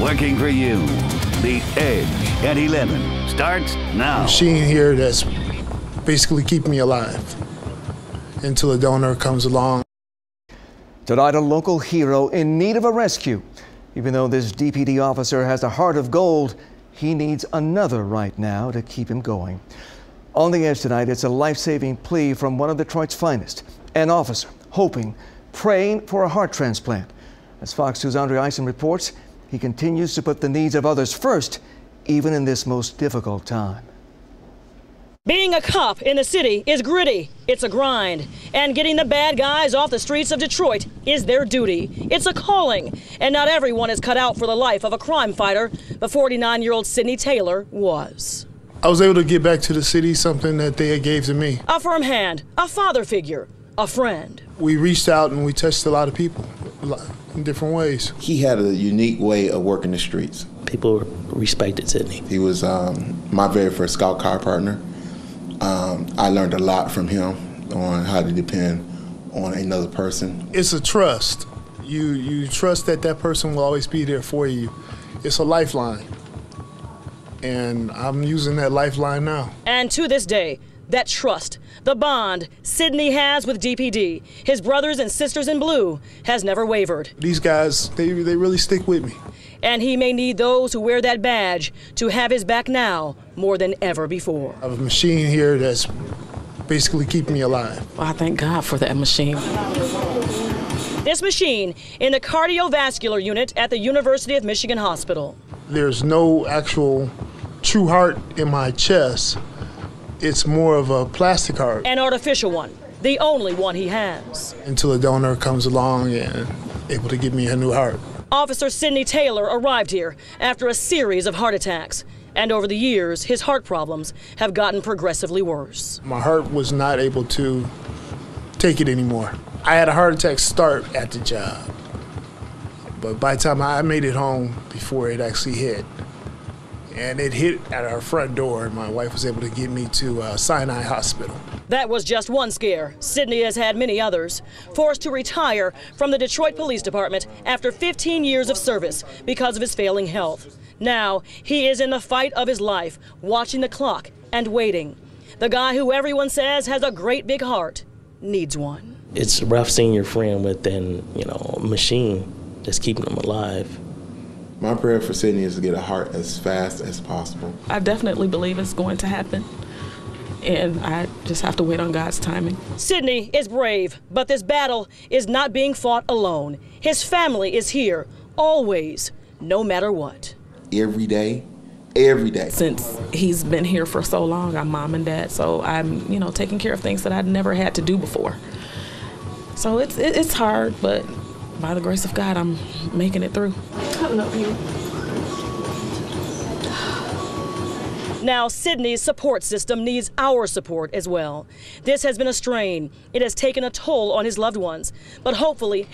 working for you. The Edge at 11 starts now. Machine here that's basically keeping me alive until a donor comes along. Tonight, a local hero in need of a rescue. Even though this DPD officer has a heart of gold, he needs another right now to keep him going. On the Edge tonight, it's a life-saving plea from one of Detroit's finest, an officer hoping, praying for a heart transplant. As Fox 2's Andrea Eisen reports, he continues to put the needs of others first, even in this most difficult time. Being a cop in the city is gritty. It's a grind. And getting the bad guys off the streets of Detroit is their duty. It's a calling. And not everyone is cut out for the life of a crime fighter, but 49-year-old Sidney Taylor was. I was able to get back to the city, something that they gave to me. A firm hand, a father figure, a friend. We reached out and we touched a lot of people in different ways. He had a unique way of working the streets. People respected Sidney. He was my very first scout car partner. I learned a lot from him on how to depend on another person. It's a trust. You trust that that person will always be there for you. It's a lifeline. And I'm using that lifeline now. And to this day, that trust, the bond Sidney has with DPD, his brothers and sisters in blue, has never wavered. These guys, they really stick with me. And he may need those who wear that badge to have his back now more than ever before. I have a machine here that's basically keeping me alive. Well, I thank God for that machine. This machine in the cardiovascular unit at the University of Michigan Hospital. There's no actual true heart in my chest. It's more of a plastic heart. An artificial one, the only one he has. Until a donor comes along and able to give me a new heart. Officer Sidney Taylor arrived here after a series of heart attacks. And over the years, his heart problems have gotten progressively worse. My heart was not able to take it anymore. I had a heart attack start at the job. But by the time I made it home before it actually hit, and it hit at our front door, and my wife was able to get me to Sinai Hospital. That was just one scare. Sidney has had many others. Forced to retire from the Detroit Police Department after 15 years of service because of his failing health. Now, he is in the fight of his life, watching the clock and waiting. The guy who everyone says has a great big heart needs one. It's rough seeing your friend with a machine that's keeping him alive. My prayer for Sidney is to get a heart as fast as possible. I definitely believe it's going to happen, and I just have to wait on God's timing. Sidney is brave, but this battle is not being fought alone. His family is here, always, no matter what. Every day, every day. Since he's been here for so long, I'm mom and dad, so I'm, taking care of things that I'd never had to do before. So it's hard, but by the grace of God, I'm making it through. I love you. Now, Sidney's support system needs our support as well. This has been a strain. It has taken a toll on his loved ones. But hopefully,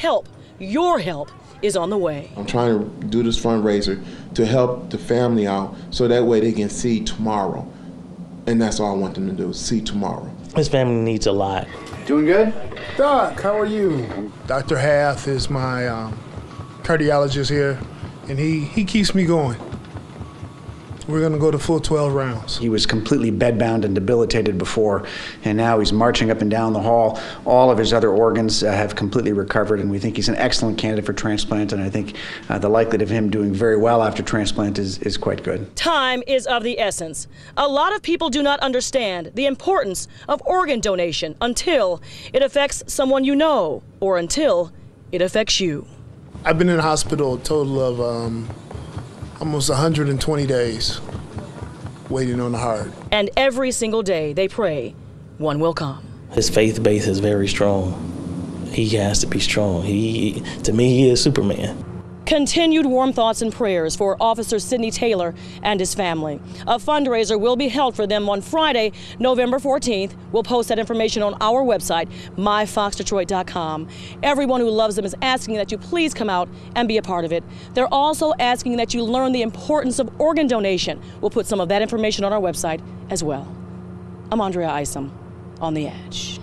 your help, is on the way. I'm trying to do this fundraiser to help the family out so that way they can see tomorrow. And that's all I want them to do, see tomorrow. His family needs a lot. Doing good? Doc, how are you? Dr. Hath is my cardiologist here, and he keeps me going. We're going to go to full 12 rounds. He was completely bedbound and debilitated before, and now he's marching up and down the hall. All of his other organs have completely recovered, and we think he's an excellent candidate for transplant, and I think the likelihood of him doing very well after transplant is quite good. Time is of the essence. A lot of people do not understand the importance of organ donation until it affects someone you know, or until it affects you. I've been in the hospital a total of almost 120 days waiting on the heart. And every single day they pray, one will come. His faith base is very strong. He has to be strong. To me, he is Superman. Continued warm thoughts and prayers for Officer Sidney Taylor and his family. A fundraiser will be held for them on Friday, November 14th. We'll post that information on our website, myfoxdetroit.com. Everyone who loves them is asking that you please come out and be a part of it. They're also asking that you learn the importance of organ donation. We'll put some of that information on our website as well. I'm Andrea Eisen on The Edge.